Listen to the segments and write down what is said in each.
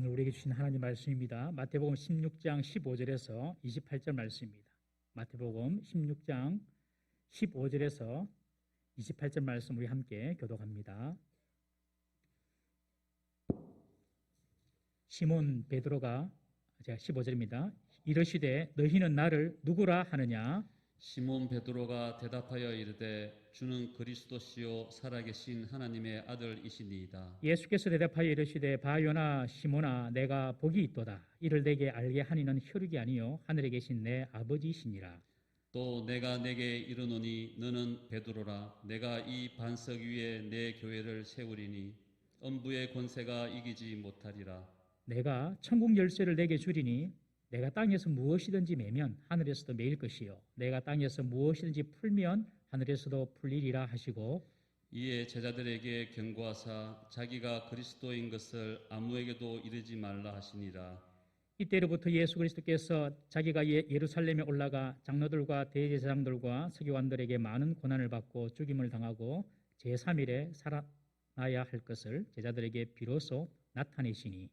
오늘 우리에게 주신 하나님 말씀입니다. 마태복음 16장 15절에서 28절 말씀입니다. 마태복음 16장 15절에서 28절 말씀 우리 함께 교독합니다. 시몬 베드로가, 제가 15절입니다. 이르시되 너희는 나를 누구라 하느냐? 시몬 베드로가 대답하여 이르되 주는 그리스도시요 살아계신 하나님의 아들이시니이다. 예수께서 대답하여 이르시되 바요나 시몬아 내가 복이 있도다. 이를 내게 알게 하니는 혈육이 아니요 하늘에 계신 내 아버지시니라. 또 내가 내게 이르노니 너는 베드로라. 내가 이 반석 위에 내 교회를 세우리니 음부의 권세가 이기지 못하리라. 내가 천국 열쇠를 내게 주리니 내가 땅에서 무엇이든지 매면 하늘에서도 매일 것이요 내가 땅에서 무엇이든지 풀면 하늘에서도 풀리리라 하시고, 이에 제자들에게 경고하사 자기가 그리스도인 것을 아무에게도 이르지 말라 하시니라. 이때로부터 예수 그리스도께서 자기가 예루살렘에 올라가 장로들과 대제사장들과 서기관들에게 많은 고난을 받고 죽임을 당하고 제3일에 살아나야 할 것을 제자들에게 비로소 나타내시니,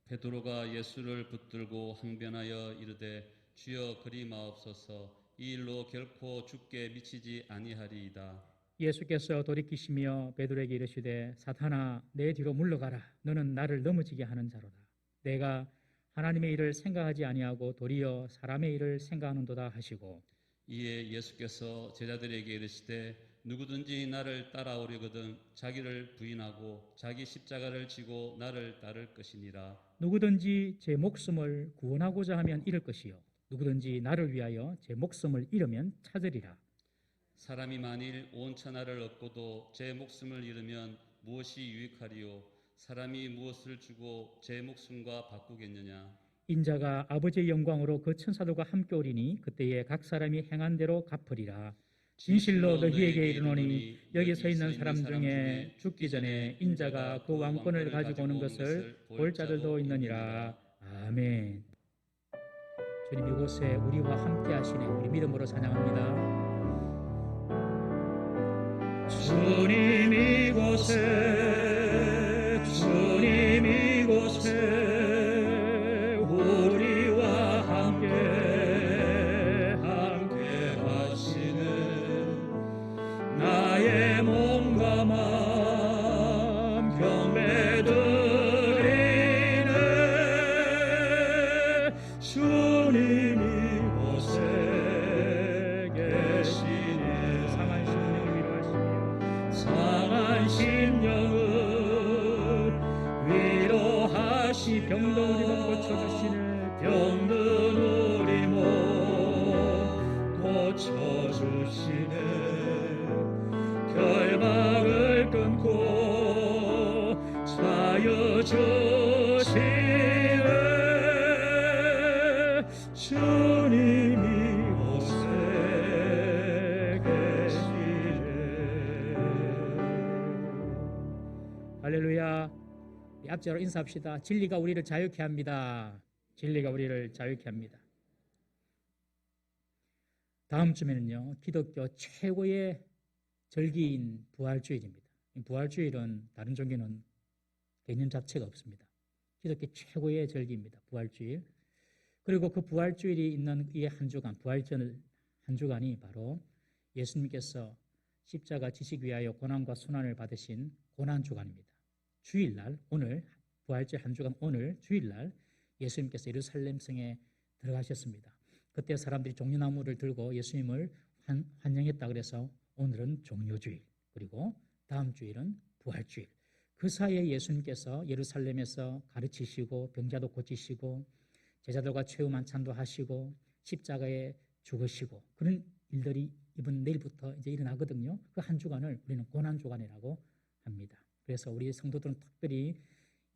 베드로가 예수를 붙들고 항변하여 이르되 주여 그리 마옵소서. 이 일로 결코 죽게 미치지 아니하리이다. 예수께서 돌이키시며 베드로에게 이르시되 사탄아 내 뒤로 물러가라. 너는 나를 넘어지게 하는 자로다. 내가 하나님의 일을 생각하지 아니하고 도리어 사람의 일을 생각하는도다 하시고, 이에 예수께서 제자들에게 이르시되 누구든지 나를 따라오려거든 자기를 부인하고 자기 십자가를 지고 나를 따를 것이니라. 누구든지 제 목숨을 구원하고자 하면 잃을 것이요 누구든지 나를 위하여 제 목숨을 잃으면 찾으리라. 사람이 만일 온 천하를 얻고도 제 목숨을 잃으면 무엇이 유익하리요? 사람이 무엇을 주고 제 목숨과 바꾸겠느냐? 인자가 아버지의 영광으로 그 천사들과 함께 오리니 그때에 각 사람이 행한 대로 갚으리라. 진실로 너희에게 이르노니 여기 서 있는 사람 중에 죽기 전에 인자가 그 왕권을 가지고 오는 것을 볼 자들도 있느니라. 아멘. 주님 이곳에 우리와 함께 하시네. 우리 믿음으로 찬양합니다. 주님 이곳에, 주님 이곳에 우리와 함께 하시네. 나의 몸과 마음 경배드리네. 주님 이곳에 계시네. 상한 심령을 위로하시며 상한 심령을 위로하시 병든 우리 몸 고쳐주시네. 병든 우리 몸 고쳐주시네. 결박을 끊고 자유 주시네. 주님 이곳에 계시네. 할렐루야. 앞자로 인사합시다. 진리가 우리를 자유케 합니다. 진리가 우리를 자유케 합니다. 다음 주에는요, 기독교 최고의 절기인 부활주일입니다. 부활주일은 다른 종교는 개념 자체가 없습니다. 기독교 최고의 절기입니다. 부활주일. 그리고 그 부활주일이 있는 이 한 주간, 부활절 한 주간이 바로 예수님께서 십자가 지시기 위하여 고난과 순환을 받으신 고난주간입니다. 주일날, 오늘 부활절 한 주간 오늘 주일날 예수님께서 예루살렘 성에 들어가셨습니다. 그때 사람들이 종려나무를 들고 예수님을 환영했다 그래서 오늘은 종려주일, 그리고 다음 주일은 부활주일. 그 사이에 예수님께서 예루살렘에서 가르치시고 병자도 고치시고 제자들과 최후 만찬도 하시고 십자가에 죽으시고 그런 일들이 이번 내일부터 이제 일어나거든요. 그 한 주간을 우리는 고난주간이라고 합니다. 그래서 우리 성도들은 특별히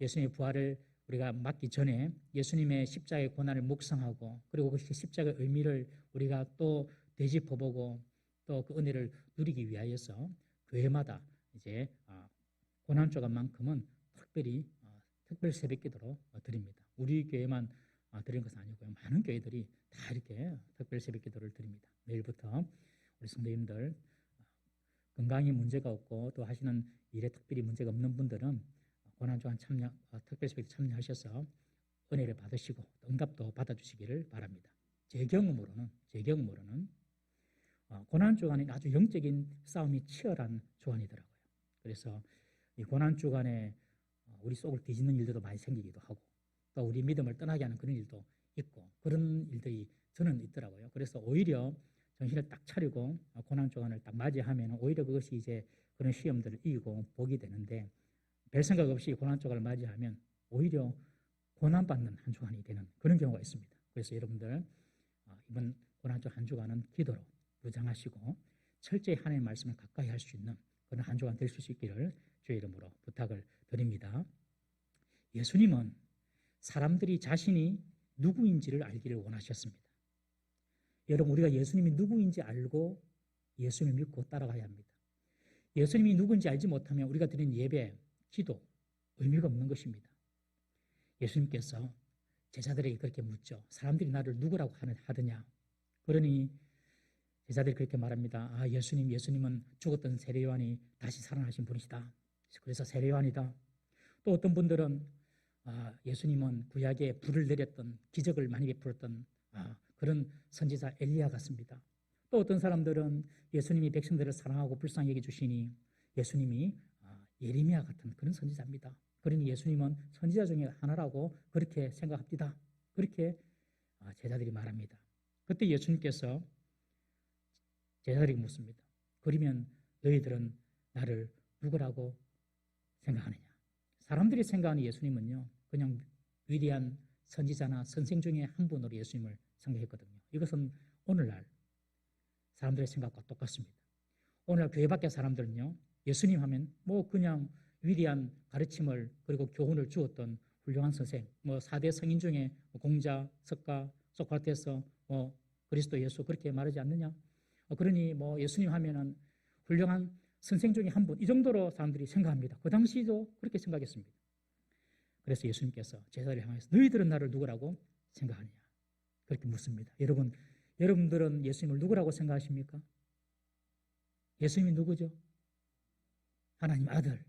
예수님의 부활을 우리가 맞기 전에 예수님의 십자가의 고난을 묵상하고 그리고 그 십자가의 의미를 우리가 또 되짚어보고 또 그 은혜를 누리기 위하여서 교회마다 이제 고난주간만큼은 특별히 특별 새벽기도로 드립니다. 우리 교회만 드리는 것은 아니고요. 많은 교회들이 다 이렇게 특별 새벽기도를 드립니다. 내일부터 우리 성도님들 건강에 문제가 없고 또 하시는 일에 특별히 문제가 없는 분들은 고난주간 참여, 특별시에 참여하셔서 은혜를 받으시고 응답도 받아주시기를 바랍니다. 제 경험으로는 고난주간이 아주 영적인 싸움이 치열한 주간이더라고요. 그래서 이 고난주간에 우리 속을 뒤집는 일들도 많이 생기기도 하고 또 우리 믿음을 떠나게 하는 그런 일도 있고 그런 일들이 저는 있더라고요. 그래서 오히려 정신을 딱 차리고 고난주간을 딱 맞이하면 오히려 그것이 이제 그런 시험들을 이기고 복이 되는데 별 생각 없이 고난주간을 맞이하면 오히려 고난받는 한 주간이 되는 그런 경우가 있습니다. 그래서 여러분들 이번 고난주 한 주간은 기도로 무장하시고 철저히 하나님의 말씀을 가까이 할 수 있는 그런 한 주간 될 수 있기를 주의 이름으로 부탁을 드립니다. 예수님은 사람들이 자신이 누구인지를 알기를 원하셨습니다. 여러분, 우리가 예수님이 누구인지 알고 예수님을 믿고 따라가야 합니다. 예수님이 누구인지 알지 못하면 우리가 드리는 예배, 기도, 의미가 없는 것입니다. 예수님께서 제자들에게 그렇게 묻죠. 사람들이 나를 누구라고 하느냐? 그러니 제자들이 그렇게 말합니다. 예수님은 죽었던 세례요한이 다시 살아나신 분이시다. 그래서 세례요한이다. 또 어떤 분들은 예수님은 구약에 불을 내렸던 기적을 많이 베풀었던 그런 선지자 엘리야 같습니다. 또 어떤 사람들은 예수님이 백성들을 사랑하고 불쌍히 여겨주시니 예수님이 예레미야 같은 그런 선지자입니다. 그러니 예수님은 선지자 중에 하나라고 그렇게 생각합니다. 그렇게 제자들이 말합니다. 그때 예수님께서 제자들에게 묻습니다. 그러면 너희들은 나를 누구라고 생각하느냐? 사람들이 생각하는 예수님은요, 그냥 위대한 선지자나 선생 중에 한 분으로 예수님을 생각했거든요. 이것은 오늘날 사람들의 생각과 똑같습니다. 오늘날 교회 밖의 사람들은요, 예수님 하면 그냥 위대한 가르침을 그리고 교훈을 주었던 훌륭한 선생, 4대 성인 중에 공자, 석가, 소크라테스, 그리스도 예수 그렇게 말하지 않느냐? 그러니 예수님 하면은 훌륭한 선생 중에 한 분, 이 정도로 사람들이 생각합니다. 그 당시도 그렇게 생각했습니다. 그래서 예수님께서 제자들을 향해서 너희들은 나를 누구라고 생각하느냐? 그렇게 묻습니다. 여러분들은 예수님을 누구라고 생각하십니까? 예수님이 누구죠? 하나님 아들.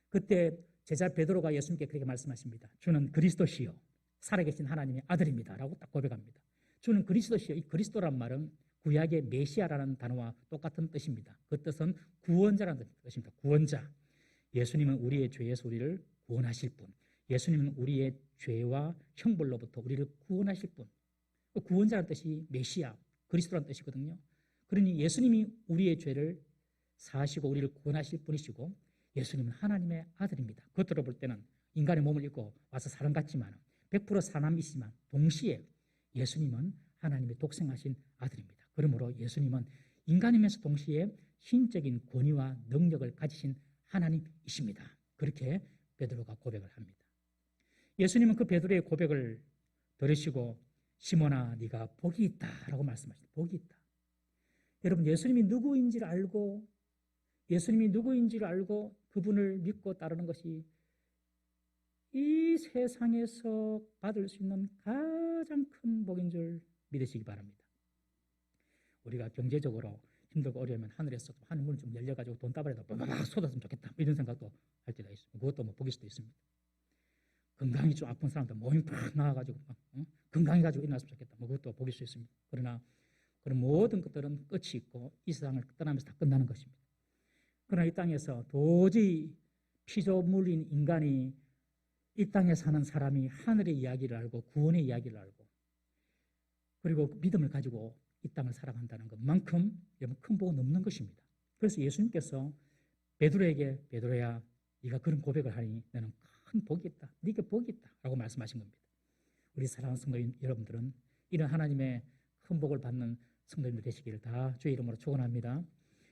그때 제자 베드로가 예수님께 그렇게 말씀하십니다. 주는 그리스도시요 살아계신 하나님의 아들입니다 라고 딱 고백합니다. 주는 그리스도시요. 이 그리스도란 말은 구약의 메시아라는 단어와 똑같은 뜻입니다. 그 뜻은 구원자라는 뜻입니다. 구원자. 예수님은 우리의 죄에서 우리를 구원하실 분. 예수님은 우리의 죄와 형벌로부터 우리를 구원하실 분. 구원자라는 뜻이 메시아, 그리스도라는 뜻이거든요. 그러니 예수님이 우리의 죄를 사하시고 우리를 구원하실 분이시고 예수님은 하나님의 아들입니다. 겉으로 볼 때는 인간의 몸을 입고 와서 사람 같지만 100% 사람이시지만 동시에 예수님은 하나님의 독생하신 아들입니다. 그러므로 예수님은 인간이면서 동시에 신적인 권위와 능력을 가지신 하나님이십니다. 그렇게 베드로가 고백을 합니다. 예수님은 그 베드로의 고백을 들으시고 시몬아 네가 복이 있다라고 말씀하십니다. 복이 있다. 여러분 예수님이 누구인지를 알고 그분을 믿고 따르는 것이 이 세상에서 받을 수 있는 가장 큰 복인 줄 믿으시기 바랍니다. 우리가 경제적으로 힘들고 어려우면 하늘에서 하늘 문을 좀 열려가지고 돈다발에다 막 쏟았으면 좋겠다 이런 생각도 할 때가 있습니다. 그것도 복일 수도 있습니다. 건강이 좀 아픈 사람들 몸이 팍 나와가지고 건강해가지고 일어났으면 좋겠다. 그것도 복일 수 있습니다. 그러나 그런 모든 것들은 끝이 있고 이 세상을 떠나면서 다 끝나는 것입니다. 그러나 이 땅에서 도저히 피조물인 인간이 이 땅에 사는 사람이 하늘의 이야기를 알고 구원의 이야기를 알고 그리고 믿음을 가지고 이 땅을 살아간다는 것만큼 큰 복은 없는 것입니다. 그래서 예수님께서 베드로에게 베드로야 네가 그런 고백을 하니 너는 큰 복이 있다. 네게 복이 있다 라고 말씀하신 겁니다. 우리 사랑하는 성도님 여러분들은 이런 하나님의 큰 복을 받는 성도님들 되시기를 다 주의 이름으로 축원합니다.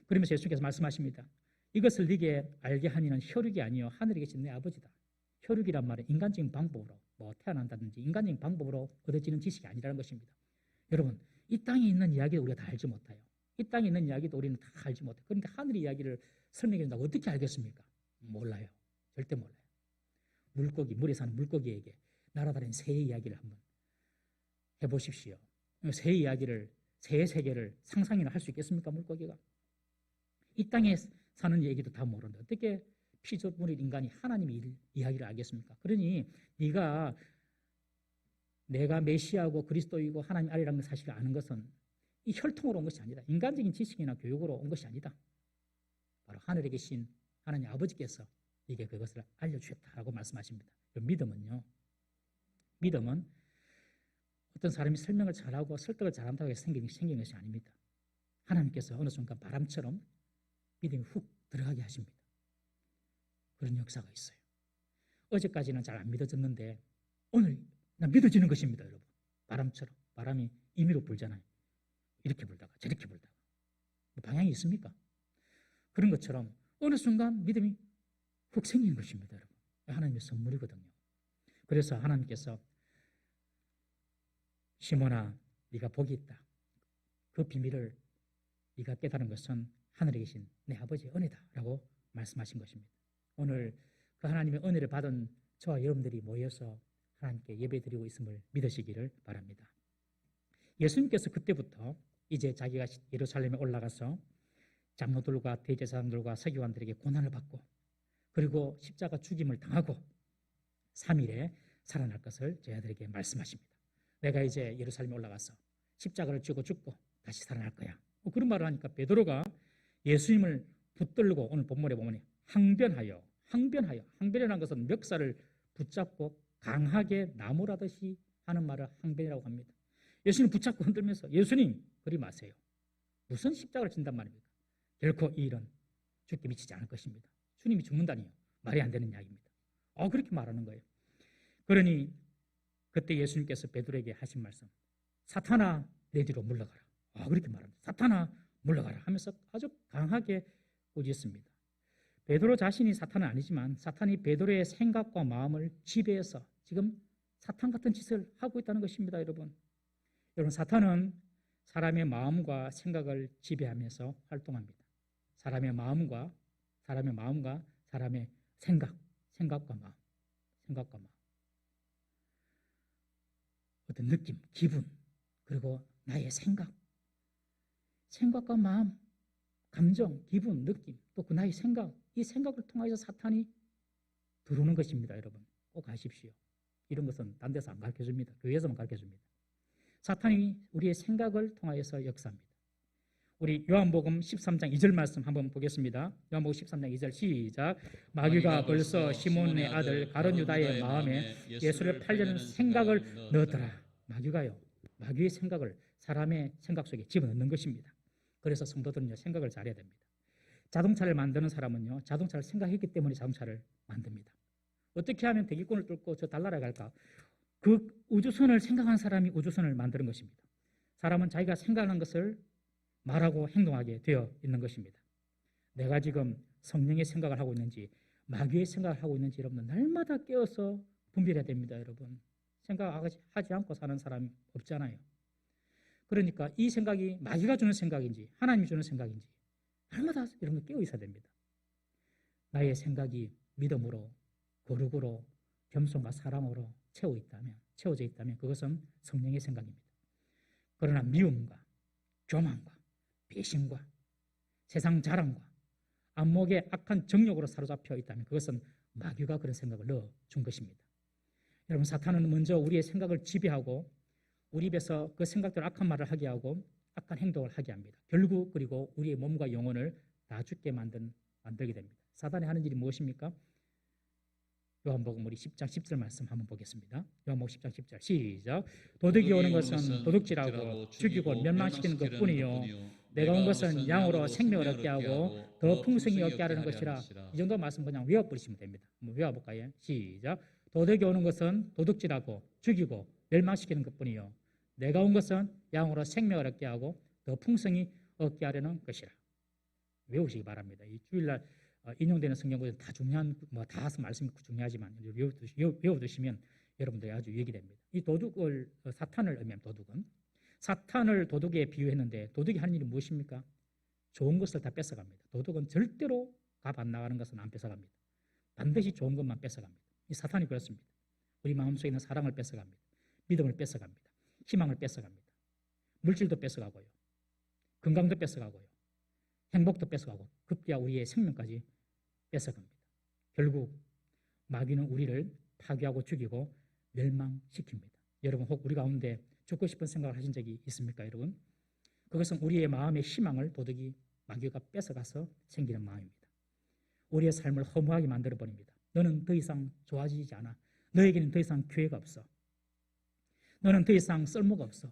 그러면서 예수님께서 말씀하십니다. 이것을 네게 알게 하니는 혈육이 아니요 하늘에 계신 내 아버지다. 혈육이란 말은 인간적인 방법으로 태어난다든지 인간적인 방법으로 얻어지는 지식이 아니라는 것입니다. 여러분 이 땅에 있는 이야기도 우리가 다 알지 못해요. 이 땅에 있는 이야기도 우리는 다 알지 못해요. 그런데 하늘의 이야기를 설명해 준다고 어떻게 알겠습니까? 몰라요. 절대 몰라요. 물에 사는 물고기에게 날아다니는 새의 이야기를 한번 해보십시오. 새의 이야기를 새의 세계를 상상이나 할 수 있겠습니까? 물고기가 이 땅에 사는 얘기도 다 모르는데 어떻게 피조물인 인간이 하나님의 이야기를 알겠습니까? 그러니 네가 내가 메시아고 그리스도이고 하나님 아리라는 사실을 아는 것은 이 혈통으로 온 것이 아니다. 인간적인 지식이나 교육으로 온 것이 아니다. 바로 하늘에 계신 하나님 아버지께서 네게 그것을 알려주셨다라고 말씀하십니다. 믿음은요. 믿음은 어떤 사람이 설명을 잘하고 설득을 잘한다고 해서 생긴 것이 아닙니다. 하나님께서 어느 순간 바람처럼 믿음이 훅 들어가게 하십니다. 그런 역사가 있어요. 어제까지는 잘 안 믿어졌는데 오늘 난 믿어지는 것입니다, 여러분. 바람처럼. 바람이 임의로 불잖아요. 이렇게 불다가 저렇게 불다가. 뭐 방향이 있습니까? 그런 것처럼 어느 순간 믿음이 훅 생기는 것입니다, 여러분. 하나님의 선물이거든요. 그래서 하나님께서 시몬아, 네가 복이 있다. 그 비밀을 네가 깨달은 것은 하늘에 계신 내 아버지의 은혜다라고 말씀하신 것입니다. 오늘 그 하나님의 은혜를 받은 저와 여러분들이 모여서 하나님께 예배드리고 있음을 믿으시기를 바랍니다. 예수님께서 그때부터 이제 자기가 예루살렘에 올라가서 장로들과 대제사장들과 서기관들에게 고난을 받고 그리고 십자가 죽임을 당하고 3일에 살아날 것을 저희들에게 말씀하십니다. 내가 이제 예루살렘에 올라가서 십자가를 쥐고 죽고 다시 살아날 거야. 그런 말을 하니까 베드로가 예수님을 붙들고 오늘 본문에 보면 항변이라는 것은 멱살을 붙잡고 강하게 나무라듯이 하는 말을 항변이라고 합니다. 예수님 붙잡고 흔들면서 예수님 그리 마세요. 무슨 십자가를 진단 말입니까? 결코 이 일은 죽게 미치지 않을 것입니다. 주님이 죽는다니요. 말이 안 되는 이야기입니다. 그렇게 말하는 거예요. 그러니 그때 예수님께서 베드로에게 하신 말씀, 사탄아 내 뒤로 물러가라. 그렇게 말합니다. 사탄아 물러가라 하면서 아주 강하게 꾸짖습니다. 베드로 자신이 사탄은 아니지만 사탄이 베드로의 생각과 마음을 지배해서 지금 사탄 같은 짓을 하고 있다는 것입니다, 여러분. 여러분, 사탄은 사람의 마음과 생각을 지배하면서 활동합니다. 사람의 마음과 사람의 생각과 마음. 어떤 느낌, 기분, 그리고 나의 생각과 마음, 감정, 기분, 느낌, 또 그 나의 생각, 이 생각을 통해서 사탄이 들어오는 것입니다, 여러분. 꼭 아십시오. 이런 것은 딴 데서 안 가르쳐줍니다. 교회에서만 가르쳐줍니다. 사탄이 우리의 생각을 통하여서 역사합니다. 우리 요한복음 13장 2절 말씀 한번 보겠습니다. 요한복음 13장 2절 시작. 마귀가 벌써 시몬의 아들 가룟 유다의 마음에 예수를 팔려는 생각을 넣었더라. 마귀의 생각을 사람의 생각 속에 집어넣는 것입니다. 그래서 성도들은요, 생각을 잘해야 됩니다. 자동차를 만드는 사람은요, 자동차를 생각했기 때문에 자동차를 만듭니다. 어떻게 하면 대기권을 뚫고 저 달나라에 갈까? 그 우주선을 생각한 사람이 우주선을 만드는 것입니다. 사람은 자기가 생각하는 것을 말하고 행동하게 되어 있는 것입니다. 내가 지금 성령의 생각을 하고 있는지 마귀의 생각을 하고 있는지 여러분 날마다 깨어서 분별해야 됩니다, 여러분. 생각하지 않고 사는 사람이 없잖아요. 그러니까 이 생각이 마귀가 주는 생각인지 하나님이 주는 생각인지 날마다 이런 거 깨어 있어야 됩니다. 나의 생각이 믿음으로 거룩으로 겸손과 사랑으로 채워져 있다면 그것은 성령의 생각입니다. 그러나 미움과 교만과 배신과 세상 자랑과 안목의 악한 정욕으로 사로잡혀 있다면 그것은 마귀가 그런 생각을 넣어준 것입니다. 여러분, 사탄은 먼저 우리의 생각을 지배하고 우리 입에서 그 생각대로 악한 말을 하게 하고 악한 행동을 하게 합니다. 결국 그리고 우리의 몸과 영혼을 다 죽게 만들게 됩니다. 사탄이 하는 일이 무엇입니까? 요한복음 우리 10장 10절 말씀 한번 보겠습니다. 요한복음 10장 10절 시작. 도둑이 오는 것은 도둑질하고 죽이고 멸망시키는 것뿐이요 내가 온 것은 양으로 생명을 얻게 하고 더 풍성히 얻게 하려는 것이라. 이 정도 말씀 그냥 외워버리시면 됩니다. 한번 외워볼까요? 시작. 도둑이 오는 것은 도둑질하고 죽이고 멸망시키는 것뿐이요 내가 온 것은 양으로 생명을 얻게 하고 더 풍성히 얻게 하려는 것이라. 외우시기 바랍니다. 이 주일날 인용되는 성경구절 다 중요한 다 말씀이 중요하지만 외워두시면 여러분들이 아주 유익이 됩니다. 이 도둑을 사탄을 의미하는 도둑은 사탄을 도둑에 비유했는데 도둑이 하는 일이 무엇입니까? 좋은 것을 다 뺏어갑니다. 도둑은 절대로 값 안 나가는 것은 안 뺏어갑니다. 반드시 좋은 것만 뺏어갑니다. 이 사탄이 그렇습니다. 우리 마음속에 있는 사랑을 뺏어갑니다. 믿음을 뺏어갑니다. 희망을 뺏어갑니다. 물질도 뺏어가고요. 건강도 뺏어가고요. 행복도 뺏어가고 급기야 우리의 생명까지 뺏어갑니다. 결국 마귀는 우리를 파괴하고 죽이고 멸망시킵니다. 여러분 혹 우리 가운데 죽고 싶은 생각을 하신 적이 있습니까, 여러분? 그것은 우리의 마음의 희망을 도둑이 마귀가 뺏어가서 생기는 마음입니다. 우리의 삶을 허무하게 만들어버립니다. 너는 더 이상 좋아지지 않아. 너에게는 더 이상 기회가 없어. 너는 더 이상 쓸모가 없어.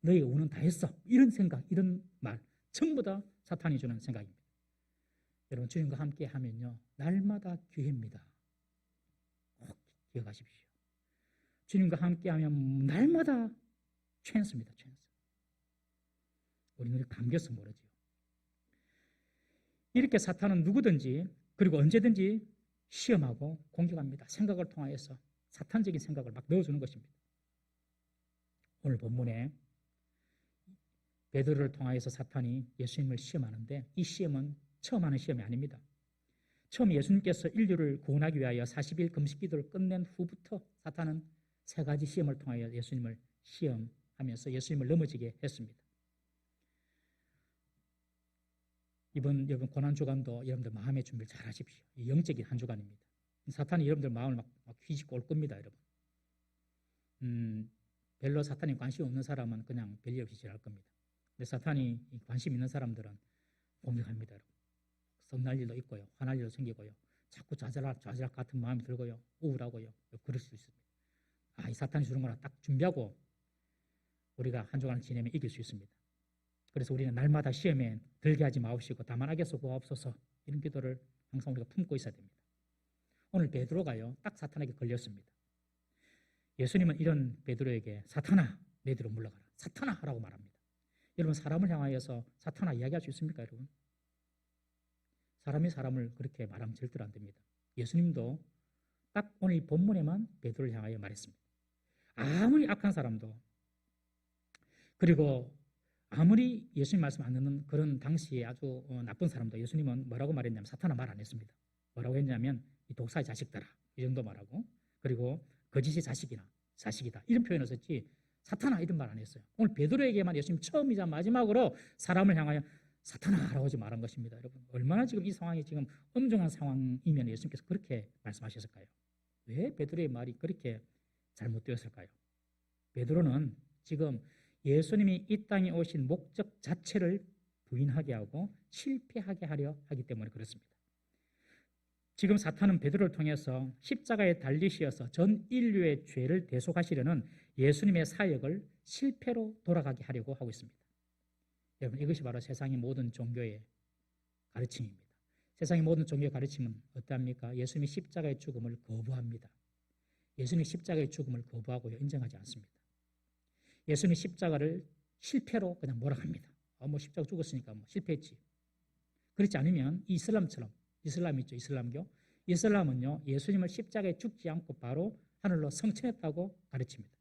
너의 운은 다 했어. 이런 생각, 이런 말 전부 다 사탄이 주는 생각입니다. 여러분 주님과 함께 하면요 날마다 기회입니다. 꼭 기억하십시오. 주님과 함께 하면 날마다 찬스입니다. 찬스. 우리는 감겨서 모르죠. 이렇게 사탄은 누구든지 그리고 언제든지 시험하고 공격합니다. 생각을 통하여서 사탄적인 생각을 막 넣어주는 것입니다. 오늘 본문에 베드로를 통하여서 사탄이 예수님을 시험하는데 이 시험은 처음 하는 시험이 아닙니다. 처음 예수님께서 인류를 구원하기 위하여 40일 금식 기도를 끝낸 후부터 사탄은 세 가지 시험을 통하여 예수님을 시험하면서 예수님을 넘어지게 했습니다. 이번 여러분 고난주간도 여러분들 마음의 준비를 잘 하십시오. 영적인 한 주간입니다. 사탄이 여러분들 마음을 막 휘짓고 올 겁니다. 여러분. 별로 사탄이 관심 없는 사람은 그냥 별일 없이 지날 겁니다. 근데 사탄이 관심 있는 사람들은 공격합니다. 여러분. 성날 일도 있고요. 화날 일도 생기고요. 자꾸 좌절할 같은 마음이 들고요. 우울하고요. 그럴 수 있습니다. 이 사탄이 주는 거나 딱 준비하고 우리가 한 주간을 지내면 이길 수 있습니다. 그래서 우리는 날마다 시험에 들게 하지 마옵시고 다만 악에서 구하옵소서 이런 기도를 항상 우리가 품고 있어야 됩니다. 오늘 베드로가요 딱 사탄에게 걸렸습니다. 예수님은 이런 베드로에게 사탄아 내 뒤로 물러가라. 사탄아 라고 말합니다. 여러분 사람을 향하여서 사탄아 이야기할 수 있습니까 여러분? 사람이 사람을 그렇게 말하면 절대로 안 됩니다. 예수님도 딱 오늘 이 본문에만 베드로를 향하여 말했습니다. 아무리 악한 사람도 그리고 아무리 예수님 말씀 안 듣는 그런 당시에 아주 나쁜 사람도 예수님은 뭐라고 말했냐면 사탄아 말 안 했습니다. 뭐라고 했냐면 이 독사의 자식들아 이 정도 말하고 그리고 거짓의 자식이다 이런 표현을 썼지 사탄아 이런 말 안 했어요. 오늘 베드로에게만 예수님 처음이자 마지막으로 사람을 향하여 사탄아라고 말한 것입니다. 여러분 얼마나 지금 이 상황이 지금 엄중한 상황이면 예수님께서 그렇게 말씀하셨을까요? 왜 베드로의 말이 그렇게 잘못되었을까요? 베드로는 지금 예수님이 이 땅에 오신 목적 자체를 부인하게 하고 실패하게 하려 하기 때문에 그렇습니다. 지금 사탄은 베드로를 통해서 십자가에 달리시어서 전 인류의 죄를 대속하시려는 예수님의 사역을 실패로 돌아가게 하려고 하고 있습니다. 여러분 이것이 바로 세상의 모든 종교의 가르침입니다. 세상의 모든 종교의 가르침은 어떠합니까? 예수님이 십자가의 죽음을 거부합니다. 예수님이 십자가의 죽음을 거부하고요 인정하지 않습니다. 예수님이 십자가를 실패로 그냥 몰아갑니다. 십자가 죽었으니까 실패했지. 그렇지 않으면 이슬람처럼 이슬람 있죠. 이슬람교. 이슬람은요 예수님을 십자가에 죽지 않고 바로 하늘로 승천했다고 가르칩니다.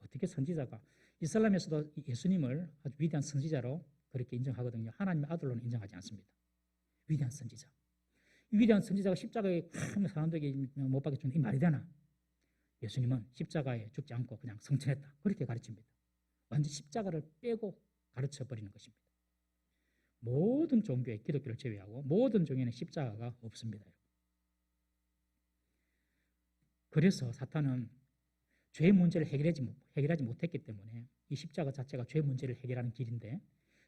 어떻게 선지자가 이슬람에서도 예수님을 아주 위대한 선지자로 그렇게 인정하거든요. 하나님의 아들로는 인정하지 않습니다. 위대한 선지자. 이 위대한 선지자가 십자가에 사람들에게 못 박혀 주는 이 말이 되나? 예수님은 십자가에 죽지 않고 그냥 승천했다. 그렇게 가르칩니다. 완전 십자가를 빼고 가르쳐버리는 것입니다. 모든 종교에 기독교를 제외하고 모든 종교에는 십자가가 없습니다. 그래서 사탄은 죄의 문제를 해결하지 못했기 때문에 이 십자가 자체가 죄의 문제를 해결하는 길인데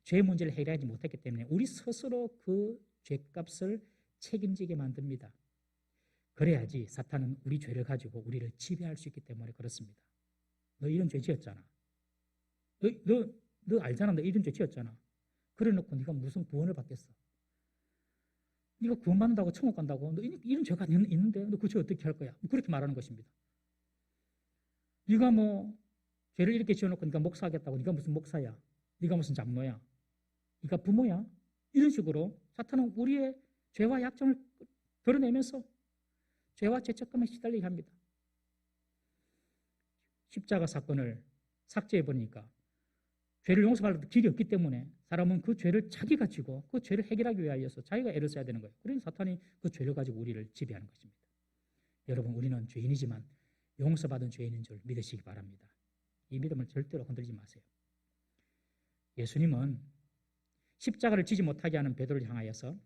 죄의 문제를 해결하지 못했기 때문에 우리 스스로 그 죄값을 책임지게 만듭니다. 그래야지 사탄은 우리 죄를 가지고 우리를 지배할 수 있기 때문에 그렇습니다. 너 이런 죄 지었잖아. 너 알잖아. 너 이런 죄 지었잖아. 그래놓고 네가 무슨 구원을 받겠어? 네가 구원받는다고 천국 간다고? 너 이런 죄가 있는데 너 그 죄 어떻게 할 거야? 그렇게 말하는 것입니다. 네가 죄를 이렇게 지어놓고 네가 목사하겠다고? 네가 무슨 목사야? 네가 무슨 장로야? 네가 부모야? 이런 식으로 사탄은 우리의 죄와 약점을 드러내면서 죄와 죄책감에 시달리게 합니다. 십자가 사건을 삭제해버리니까 죄를 용서할 길이 없기 때문에 사람은 그 죄를 자기가 지고 그 죄를 해결하기 위하여서 자기가 애를 써야 되는 거예요. 그러니 사탄이 그 죄를 가지고 우리를 지배하는 것입니다. 여러분 우리는 죄인이지만 용서받은 죄인인 줄 믿으시기 바랍니다. 이 믿음을 절대로 건드리지 마세요. 예수님은 십자가를 지지 못하게 하는 베드로를 향하여서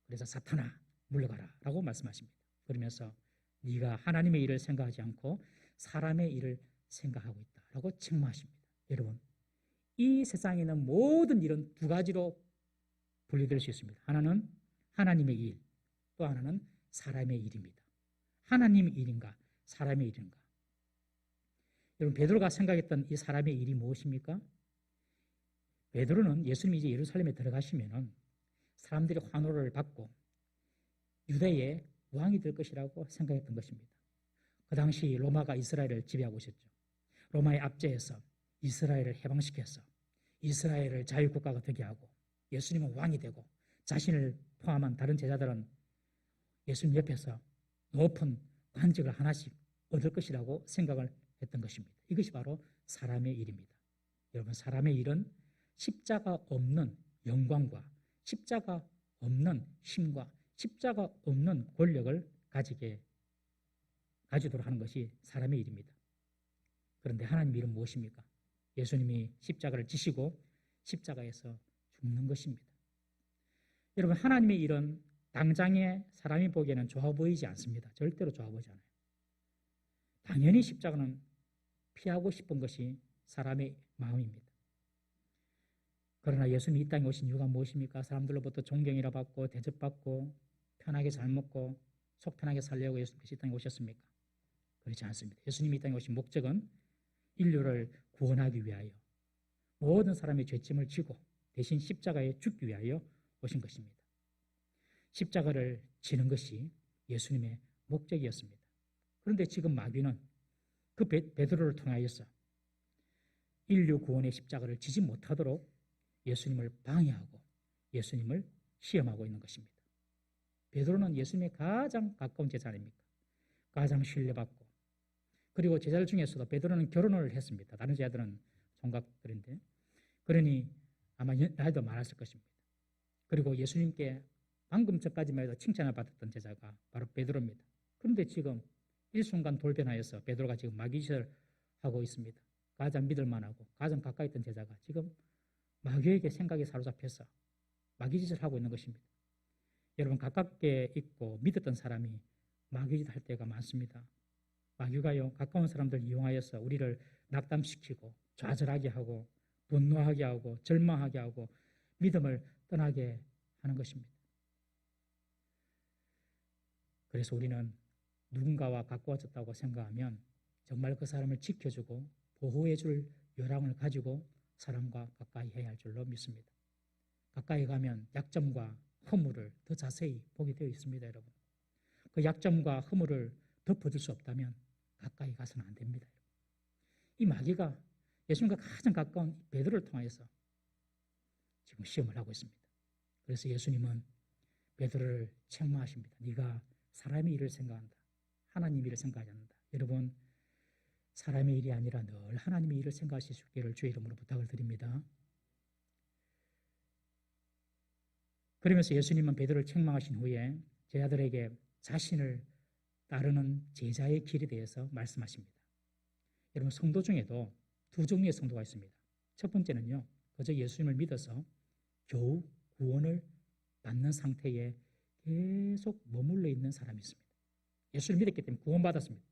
그래서 사탄아 물러가라 라고 말씀하십니다. 그러면서 네가 하나님의 일을 생각하지 않고 사람의 일을 생각하고 있다라고 책망하십니다. 여러분, 이 세상에 있는 모든 일은 두 가지로 분류될 수 있습니다. 하나는 하나님의 일, 또 하나는 사람의 일입니다. 하나님의 일인가 사람의 일인가? 여러분, 베드로가 생각했던 이 사람의 일이 무엇입니까? 베드로는 예수님이 이제 예루살렘에 들어가시면은 사람들이 환호를 받고 유대의 왕이 될 것이라고 생각했던 것입니다. 그 당시 로마가 이스라엘을 지배하고 있었죠. 로마의 압제에서 이스라엘을 해방시켜서 이스라엘을 자유국가가 되게 하고 예수님은 왕이 되고 자신을 포함한 다른 제자들은 예수님 옆에서 높은 관직을 하나씩 얻을 것이라고 생각을 했던 것입니다. 이것이 바로 사람의 일입니다. 여러분, 사람의 일은 십자가 없는 영광과 십자가 없는 힘과 십자가 없는 권력을 가지도록 하는 것이 사람의 일입니다. 그런데 하나님의 일은 무엇입니까? 예수님이 십자가를 지시고 십자가에서 죽는 것입니다. 여러분, 하나님의 일은 당장에 사람이 보기에는 좋아 보이지 않습니다. 절대로 좋아 보이지 않아요. 당연히 십자가는 피하고 싶은 것이 사람의 마음입니다. 그러나 예수님이 이 땅에 오신 이유가 무엇입니까? 사람들로부터 존경이라 받고 대접받고 편하게 잘 먹고 속 편하게 살려고 예수님께서 이 땅에 오셨습니까? 그렇지 않습니다. 예수님이 이 땅에 오신 목적은 인류를 구원하기 위하여 모든 사람의 죄짐을 지고 대신 십자가에 죽기 위하여 오신 것입니다. 십자가를 지는 것이 예수님의 목적이었습니다. 그런데 지금 마귀는 그 베드로를 통하여서 인류 구원의 십자가를 지지 못하도록 예수님을 방해하고 예수님을 시험하고 있는 것입니다. 베드로는 예수님의 가장 가까운 제자 아닙니까? 가장 신뢰받고, 그리고 제자들 중에서도 베드로는 결혼을 했습니다. 다른 제자들은 총각들인데, 그러니 아마 나이도 많았을 것입니다. 그리고 예수님께 방금 전까지만 해도 칭찬을 받았던 제자가 바로 베드로입니다. 그런데 지금 일순간 돌변하여서 베드로가 지금 마귀짓을 하고 있습니다. 가장 믿을만하고 가장 가까이 있던 제자가 지금 마귀에게 생각에 사로잡혀서 마귀짓을 하고 있는 것입니다. 여러분, 가깝게 있고 믿었던 사람이 마귀짓 할 때가 많습니다. 마귀가요, 가까운 사람들 이용하여서 우리를 낙담시키고 좌절하게 하고 분노하게 하고 절망하게 하고 믿음을 떠나게 하는 것입니다. 그래서 우리는 누군가와 가까워졌다고 생각하면 정말 그 사람을 지켜주고 보호해줄 요량을 가지고 사람과 가까이 해야 할 줄로 믿습니다. 가까이 가면 약점과 허물을 더 자세히 보게 되어 있습니다, 여러분. 그 약점과 허물을 덮어줄 수 없다면 가까이 가서는 안 됩니다. 이 마귀가 예수님과 가장 가까운 베드로를 통해서 지금 시험을 하고 있습니다. 그래서 예수님은 베드로를 책망하십니다. 네가 사람의 일을 생각한다. 하나님의 일을 생각하지 않는다. 여러분, 사람의 일이 아니라 늘 하나님의 일을 생각하실 수 있기를 주의 이름으로 부탁을 드립니다. 그러면서 예수님은 베드로를 책망하신 후에 제자들에게 자신을 따르는 제자의 길에 대해서 말씀하십니다. 여러분, 성도 중에도 두 종류의 성도가 있습니다. 첫 번째는요, 그저 예수님을 믿어서 겨우 구원을 받는 상태에 계속 머물러 있는 사람이 있습니다. 예수를 믿었기 때문에 구원받았습니다.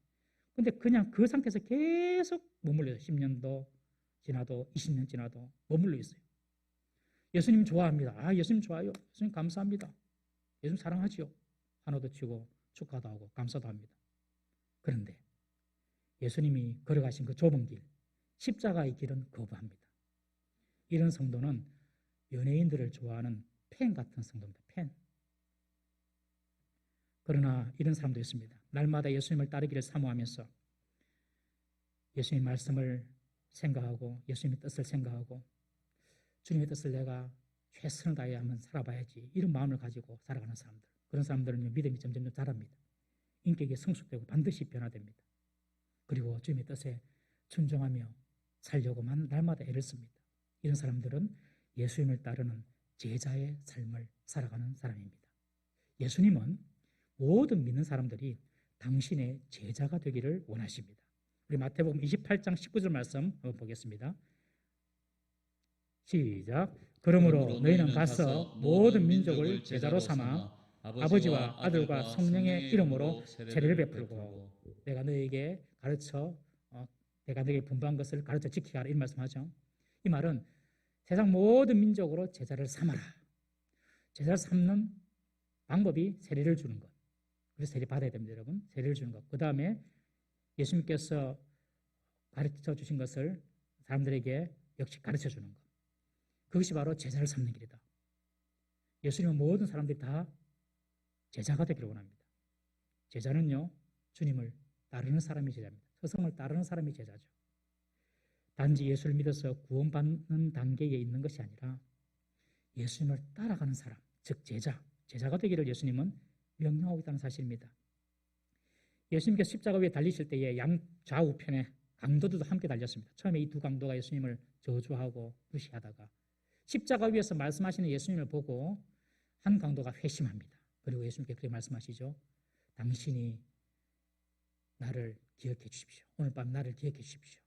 근데 그냥 그 상태에서 계속 머물러요. 10년도 지나도 20년 지나도 머물러 있어요. 예수님 좋아합니다. 아, 예수님 좋아요. 예수님 감사합니다. 예수님 사랑하지요. 환호도 치고 축하도 하고 감사도 합니다. 그런데 예수님이 걸어가신 그 좁은 길, 십자가의 길은 거부합니다. 이런 성도는 연예인들을 좋아하는 팬 같은 성도입니다. 팬. 그러나 이런 사람도 있습니다. 날마다 예수님을 따르기를 사모하면서 예수님의 말씀을 생각하고 예수님의 뜻을 생각하고 주님의 뜻을 내가 최선을 다해 한번 살아봐야지, 이런 마음을 가지고 살아가는 사람들, 그런 사람들은 믿음이 점점 자랍니다. 인격이 성숙되고 반드시 변화됩니다. 그리고 주님의 뜻에 순종하며 살려고만 날마다 애를 씁니다. 이런 사람들은 예수님을 따르는 제자의 삶을 살아가는 사람입니다. 예수님은 모든 믿는 사람들이 당신의 제자가 되기를 원하십니다. 우리 마태복음 28장 19절 말씀 한번 보겠습니다. 시작. 그러므로 너희는 가서 모든 민족을 제자로 삼아 아버지와 아들과 성령의 이름으로 세례를 베풀고 내가 너에게 가르쳐 내가 너에게 분부한 것을 가르쳐 지키게 하라 이 말씀하죠. 이 말은 세상 모든 민족으로 제자를 삼아라. 제자를 삼는 방법이 세례를 주는 것. 그래서 세례 받아야 됩니다, 여러분. 세례를 주는 것. 그 다음에 예수님께서 가르쳐 주신 것을 사람들에게 역시 가르쳐 주는 것. 그것이 바로 제자를 삼는 길이다. 예수님은 모든 사람들이 다 제자가 되기를 원합니다. 제자는요, 주님을 따르는 사람이 제자입니다. 스승을 따르는 사람이 제자죠. 단지 예수를 믿어서 구원받는 단계에 있는 것이 아니라 예수님을 따라가는 사람, 즉 제자가 되기를 예수님은 명령하고 있다는 사실입니다. 예수님께서 십자가 위에 달리실 때에 양좌우편에 강도들도 함께 달렸습니다. 처음에 이 두 강도가 예수님을 저주하고 무시하다가 십자가 위에서 말씀하시는 예수님을 보고 한 강도가 회심합니다. 그리고 예수님께 그렇게 말씀하시죠. 당신이 나를 기억해 주십시오. 오늘 밤 나를 기억해 주십시오.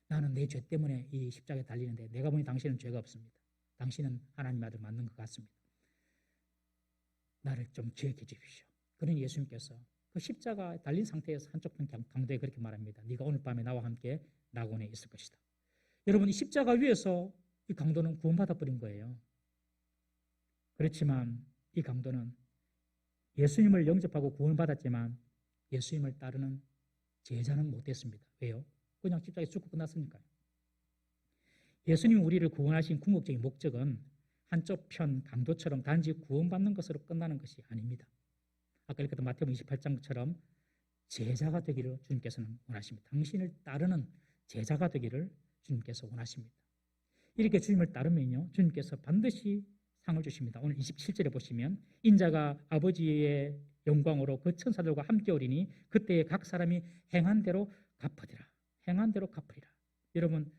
나는 내 죄 때문에 이 십자가에 달리는데 내가 보니 당신은 죄가 없습니다. 당신은 하나님 아들 맞는 것 같습니다. 나를 좀 기억해 주십시오. 그러니 예수님께서 그 십자가 달린 상태에서 한쪽 편 강도에 그렇게 말합니다. 네가 오늘 밤에 나와 함께 낙원에 있을 것이다. 여러분, 이 십자가 위에서 이 강도는 구원받아 버린 거예요. 그렇지만 이 강도는 예수님을 영접하고 구원받았지만 예수님을 따르는 제자는 못됐습니다. 왜요? 그냥 십자가에 죽고 끝났으니까요. 예수님이 우리를 구원하신 궁극적인 목적은 한쪽 편 강도처럼 단지 구원받는 것으로 끝나는 것이 아닙니다. 아까 읽었던 마태복음 28장처럼 제자가 되기를 주님께서는 원하십니다. 당신을 따르는 제자가 되기를 주님께서 원하십니다. 이렇게 주님을 따르면요, 주님께서 반드시 상을 주십니다. 오늘 27절에 보시면 인자가 아버지의 영광으로 그 천사들과 함께 오리니 그때에 각 사람이 행한 대로 갚으리라. 행한 대로 갚으리라. 여러분,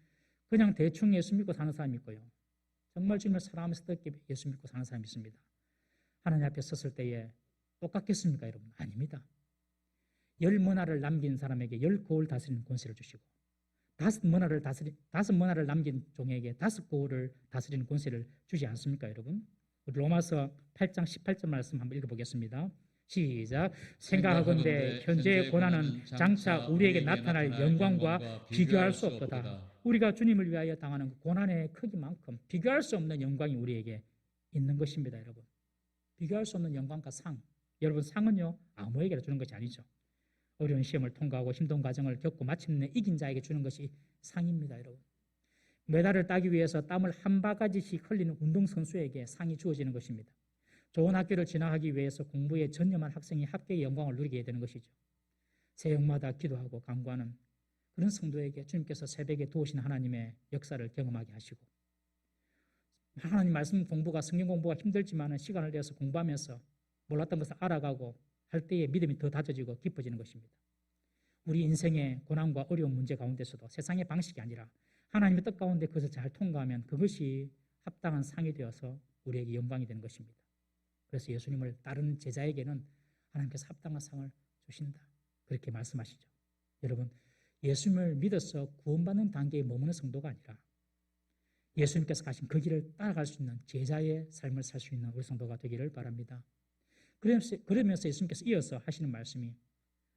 그냥 대충 예수 믿고 사는 사람이 있고요, 정말 주님을 사랑하면서 뜻깊게 예수 믿고 사는 사람이 있습니다. 하나님 앞에 섰을 때에 똑같겠습니까, 여러분? 아닙니다. 10문화를 남긴 사람에게 10고을 다스리는 권세를 주시고 5문화를 남긴 종에게 5고을을 다스리는 권세를 주지 않습니까, 여러분? 우리 로마서 8장 18절 말씀 한번 읽어보겠습니다. 시작. 생각하건대 현재의 고난은 장차 우리에게 나타날 영광과 비교할 수 없도다. 우리가 주님을 위하여 당하는 고난의 크기만큼 비교할 수 없는 영광이 우리에게 있는 것입니다, 여러분. 비교할 수 없는 영광과 상. 여러분, 상은요, 아무에게나 주는 것이 아니죠. 어려운 시험을 통과하고 힘든 과정을 겪고 마침내 이긴 자에게 주는 것이 상입니다, 여러분. 메달을 따기 위해서 땀을 한 바가지씩 흘리는 운동선수에게 상이 주어지는 것입니다. 좋은 학교를 진학하기 위해서 공부에 전념한 학생이 합격의 영광을 누리게 되는 것이죠. 새벽마다 기도하고 간구하는 그런 성도에게 주님께서 새벽에 도우신 하나님의 역사를 경험하게 하시고, 하나님 말씀 공부가, 성경 공부가 힘들지만 시간을 내서 공부하면서 몰랐던 것을 알아가고 할 때에 믿음이 더 다져지고 깊어지는 것입니다. 우리 인생의 고난과 어려운 문제 가운데서도 세상의 방식이 아니라 하나님의 뜻 가운데 그것을 잘 통과하면 그것이 합당한 상이 되어서 우리에게 영광이 되는 것입니다. 그래서 예수님을 따르는 제자에게는 하나님께서 합당한 상을 주신다, 그렇게 말씀하시죠. 여러분, 예수님을 믿어서 구원받는 단계에 머무는 성도가 아니라 예수님께서 가신 그 길을 따라갈 수 있는 제자의 삶을 살 수 있는 우리 성도가 되기를 바랍니다. 그러면서 예수님께서 이어서 하시는 말씀이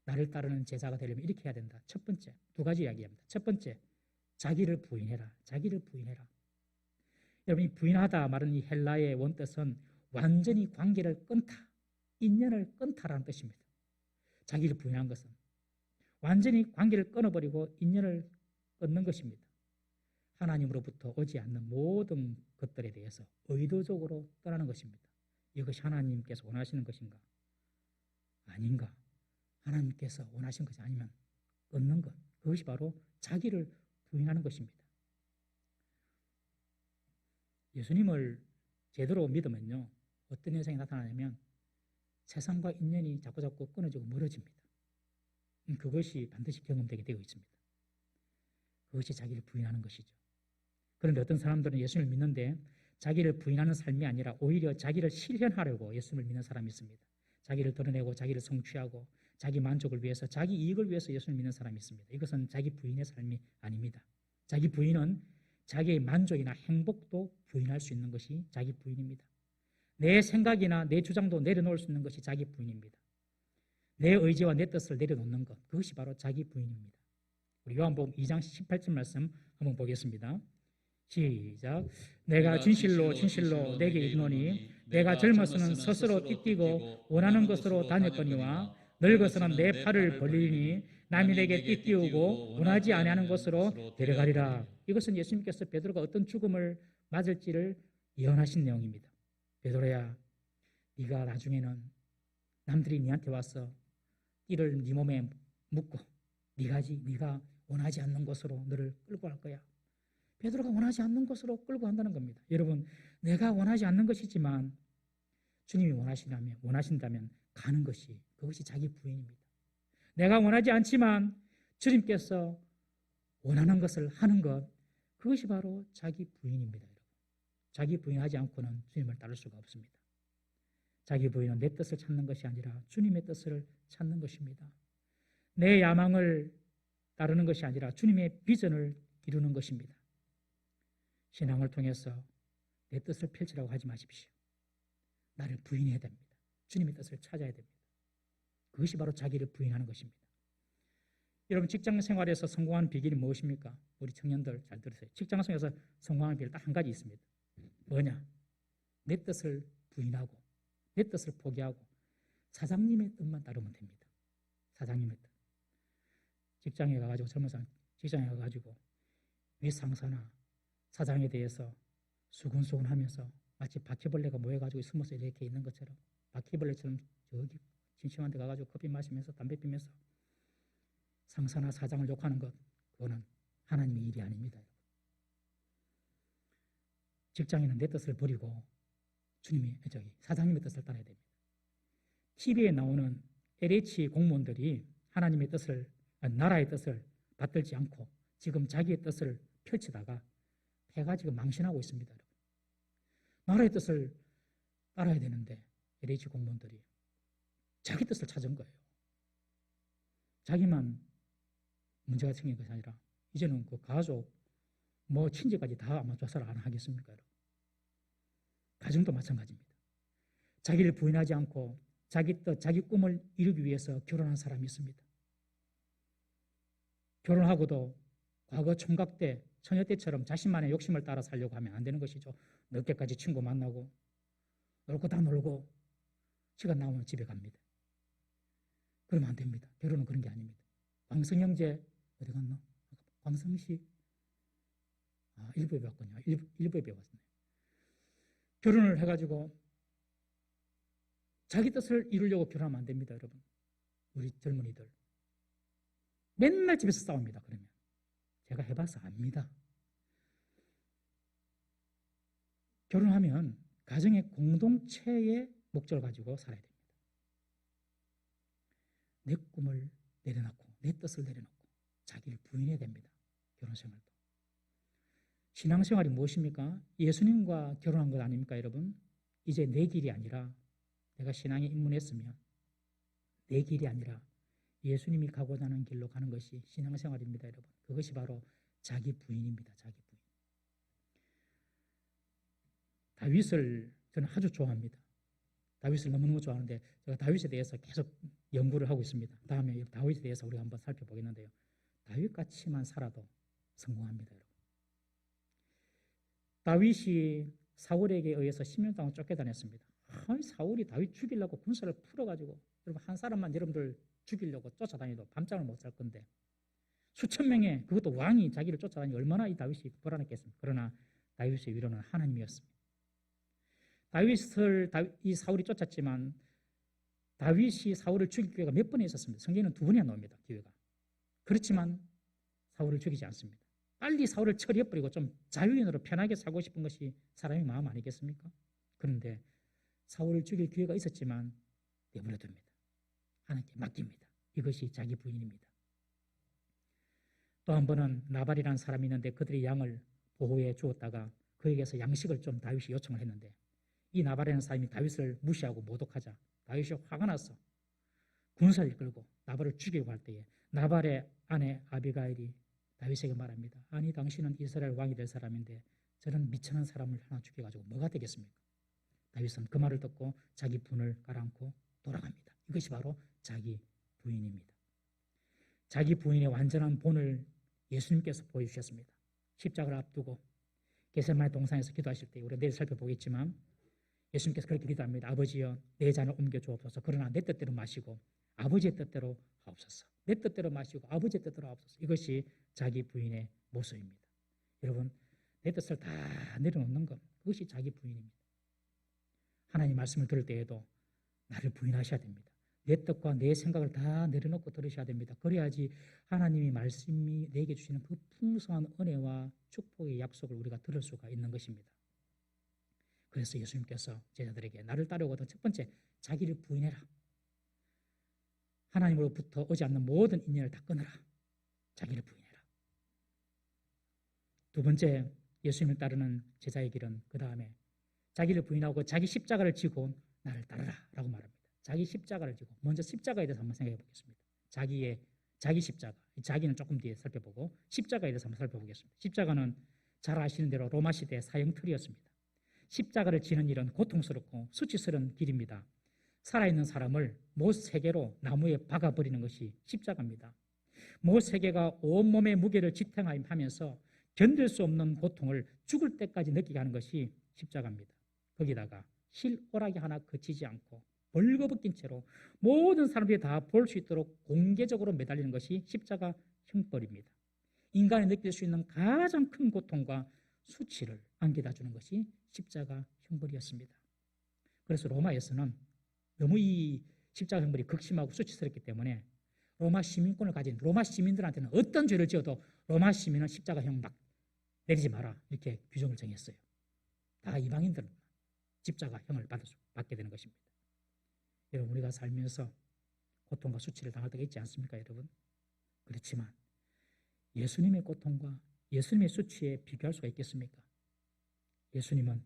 나를 따르는 제자가 되려면 이렇게 해야 된다. 첫 번째, 두 가지 이야기합니다. 첫 번째, 자기를 부인해라. 자기를 부인해라. 여러분, 이 부인하다 말은 이 헬라의 원뜻은 완전히 관계를 끊다, 인연을 끊다라는 뜻입니다. 자기를 부인한 것은 완전히 관계를 끊어버리고 인연을 끊는 것입니다. 하나님으로부터 오지 않는 모든 것들에 대해서 의도적으로 떠나는 것입니다. 이것이 하나님께서 원하시는 것인가? 아닌가? 하나님께서 원하신 것이 아니면 끊는 것, 그것이 바로 자기를 부인하는 것입니다. 예수님을 제대로 믿으면요, 어떤 현상이 나타나냐면 세상과 인연이 자꾸자꾸 끊어지고 멀어집니다. 그것이 반드시 경험되게 되어 있습니다. 그것이 자기를 부인하는 것이죠. 그런데 어떤 사람들은 예수님을 믿는데 자기를 부인하는 삶이 아니라 오히려 자기를 실현하려고 예수님을 믿는 사람이 있습니다. 자기를 드러내고 자기를 성취하고 자기 만족을 위해서, 자기 이익을 위해서 예수님을 믿는 사람이 있습니다. 이것은 자기 부인의 삶이 아닙니다. 자기 부인은 자기의 만족이나 행복도 부인할 수 있는 것이 자기 부인입니다. 내 생각이나 내 주장도 내려놓을 수 있는 것이 자기 부인입니다. 내 의지와 내 뜻을 내려놓는 것, 그것이 바로 자기 부인입니다. 우리 요한복음 2장 18절 말씀 한번 보겠습니다. 시작. 내가 진실로 내게 이르노니 내가 젊어서는 스스로 띠띠고 원하는 것으로 다녔거니와 늙어서는 내 팔을 벌리니 남이 내게 띠띠우고 원하지 아니하는 곳으로 데려가리라. 이것은 예수님께서 베드로가 어떤 죽음을 맞을지를 예언하신 내용입니다. 베드로야, 네가 나중에는 남들이 네한테 와서 띠를 네 몸에 묶고 네가 원하지 않는 곳으로 너를 끌고 갈 거야. 베드로가 원하지 않는 곳으로 끌고 간다는 겁니다. 여러분, 내가 원하지 않는 것이지만 주님이 원하신다면 가는 것이, 그것이 자기 부인입니다. 내가 원하지 않지만 주님께서 원하는 것을 하는 것, 그것이 바로 자기 부인입니다. 여러분. 자기 부인하지 않고는 주님을 따를 수가 없습니다. 자기 부인은 내 뜻을 찾는 것이 아니라 주님의 뜻을 찾는 것입니다. 내 야망을 따르는 것이 아니라 주님의 비전을 이루는 것입니다. 신앙을 통해서 내 뜻을 펼치라고 하지 마십시오. 나를 부인해야 됩니다. 주님의 뜻을 찾아야 됩니다. 그것이 바로 자기를 부인하는 것입니다. 여러분, 직장 생활에서 성공하는 비결이 무엇입니까? 우리 청년들 잘 들으세요. 직장 생활에서 성공하는 비결 딱 한 가지 있습니다. 뭐냐? 내 뜻을 부인하고 내 뜻을 포기하고 사장님의 뜻만 따르면 됩니다. 사장님의 뜻. 직장에 가가지고 젊은 직장에 가가지고 윗상사나 사장에 대해서 수근수근하면서 마치 바퀴벌레가 모여가지고 숨어서 이렇게 있는 것처럼 바퀴벌레처럼 저기 심심한 데 가가지고 커피 마시면서 담배 피면서 상사나 사장을 욕하는 것, 그거는 하나님의 일이 아닙니다. 직장에는 내 뜻을 버리고 사장님의 뜻을 따라야 됩니다. TV에 나오는 LH 공무원들이 하나님의 뜻을, 나라의 뜻을 받들지 않고 지금 자기의 뜻을 펼치다가 해가 지금 망신하고 있습니다. 나라의 뜻을 따라야 되는데 LH 공무원들이 자기 뜻을 찾은 거예요. 자기만 문제가 생긴 것이 아니라 이제는 그 가족, 친지까지 다 아마 조사를 안 하겠습니까? 가정도 마찬가지입니다. 자기를 부인하지 않고 자기 뜻, 자기 꿈을 이루기 위해서 결혼한 사람이 있습니다. 결혼하고도 과거 총각 때, 처녀 때처럼 자신만의 욕심을 따라 살려고 하면 안 되는 것이죠. 늦게까지 친구 만나고 놀고 다 놀고 시간 나오면 집에 갑니다. 그러면 안 됩니다. 결혼은 그런 게 아닙니다. 광성 형제 어디 갔나? 광성시 일부에 배웠군요. 일부에 배웠네요. 결혼을 해가지고 자기 뜻을 이루려고 결혼하면 안 됩니다, 여러분. 우리 젊은이들 맨날 집에서 싸웁니다. 그러면 제가 해봐서 압니다. 결혼하면 가정의 공동체의 목적을 가지고 살아야 됩니다. 내 꿈을 내려놓고 내 뜻을 내려놓고 자기를 부인해야 됩니다. 결혼생활도. 신앙생활이 무엇입니까? 예수님과 결혼한 것 아닙니까, 여러분? 이제 내 길이 아니라, 내가 신앙에 입문했으면 내 길이 아니라 예수님이 가고자 하는 길로 가는 것이 신앙생활입니다, 여러분. 그것이 바로 자기 부인입니다. 자기 부인. 다윗을 저는 아주 좋아합니다. 다윗을 너무너무 좋아하는데 제가 다윗에 대해서 계속 연구를 하고 있습니다. 다음에 다윗에 대해서 우리가 한번 살펴보겠는데요. 다윗같이만 살아도 성공합니다, 여러분. 다윗이 사울에게 의해서 10년 동안 쫓겨다녔습니다. 사울이 다윗 죽이려고 군사를 풀어가지고, 여러분, 한 사람만 여러분들 죽이려고 쫓아다니도 밤잠을 못 잘 건데 수천 명의, 그것도 왕이 자기를 쫓아다니 얼마나 이 다윗이 불안했겠습니까? 그러나 다윗의 위로는 하나님이었습니다. 이 사울이 쫓았지만 다윗이 사울을 죽일 기회가 몇 번이 있었습니다. 성경에는 2번이나 나옵니다. 기회가. 그렇지만 사울을 죽이지 않습니다. 빨리 사울을 처리해버리고 좀 자유인으로 편하게 살고 싶은 것이 사람의 마음 아니겠습니까? 그런데 사울을 죽일 기회가 있었지만 내버려둡니다. 하나님께 맡깁니다. 이것이 자기 부인입니다. 또 한 번은 나발이라는 사람이 있는데 그들이 양을 보호해 주었다가 그에게서 양식을 좀 다윗이 요청을 했는데 이 나발이라는 사람이 다윗을 무시하고 모독하자 다윗이 화가 나서 군사를 이끌고 나발을 죽이고 할 때에 나발의 아내 아비가일이 다윗에게 말합니다. 아니, 당신은 이스라엘 왕이 될 사람인데 저는 미천한 사람을 하나 죽여가지고 뭐가 되겠습니까? 다윗은 그 말을 듣고 자기 분을 가라앉고 돌아갑니다. 이것이 바로 자기 부인입니다. 자기 부인의 완전한 본을 예수님께서 보여주셨습니다. 십자가를 앞두고 겟세마네 동산에서 기도하실 때 우리가 내일 살펴보겠지만 예수님께서 그렇게 기도합니다. 아버지여 내 잔을 옮겨 주옵소서. 그러나 내 뜻대로 마시고 아버지의 뜻대로 하옵소서. 내 뜻대로 마시고 아버지의 뜻대로 하옵소서. 이것이 자기 부인의 모습입니다. 여러분, 내 뜻을 다 내려놓는 것, 그것이 자기 부인입니다. 하나님 말씀을 들을 때에도 나를 부인하셔야 됩니다. 내 뜻과 내 생각을 다 내려놓고 들으셔야 됩니다. 그래야지 하나님이 말씀이 내게 주시는 그 풍성한 은혜와 축복의 약속을 우리가 들을 수가 있는 것입니다. 그래서 예수님께서 제자들에게 나를 따르거든 첫 번째 자기를 부인해라. 하나님으로부터 오지 않는 모든 인연을 다 끊어라. 자기를 부인해라. 두 번째 예수님을 따르는 제자의 길은 그 다음에 자기를 부인하고 자기 십자가를 지고 나를 따르라 라고 말합니다. 자기 십자가를 지고 먼저 십자가에 대해서 한번 생각해 보겠습니다. 자기 십자가, 자기는 조금 뒤에 살펴보고 십자가에 대해서 한번 살펴보겠습니다. 십자가는 잘 아시는 대로 로마 시대의 사형틀이었습니다. 십자가를 지는 일은 고통스럽고 수치스러운 길입니다. 살아있는 사람을 못 3개로 나무에 박아버리는 것이 십자가입니다. 못 3개가 온몸의 무게를 지탱하면서 견딜 수 없는 고통을 죽을 때까지 느끼게 하는 것이 십자가입니다. 거기다가 실오라기 하나 거치지 않고 벌거벗긴 채로 모든 사람들이 다 볼 수 있도록 공개적으로 매달리는 것이 십자가 형벌입니다. 인간이 느낄 수 있는 가장 큰 고통과 수치를 안겨다 주는 것이 십자가 형벌이었습니다. 그래서 로마에서는 너무 이 십자가 형벌이 극심하고 수치스럽기 때문에 로마 시민권을 가진 로마 시민들한테는 어떤 죄를 지어도 로마 시민은 십자가형 막 내리지 마라 이렇게 규정을 정했어요. 다 이방인들은 십자가형을 받게 되는 것입니다. 여러분, 우리가 살면서 고통과 수치를 당할 때가 있지 않습니까, 여러분? 그렇지만 예수님의 고통과 예수님의 수치에 비교할 수가 있겠습니까? 예수님은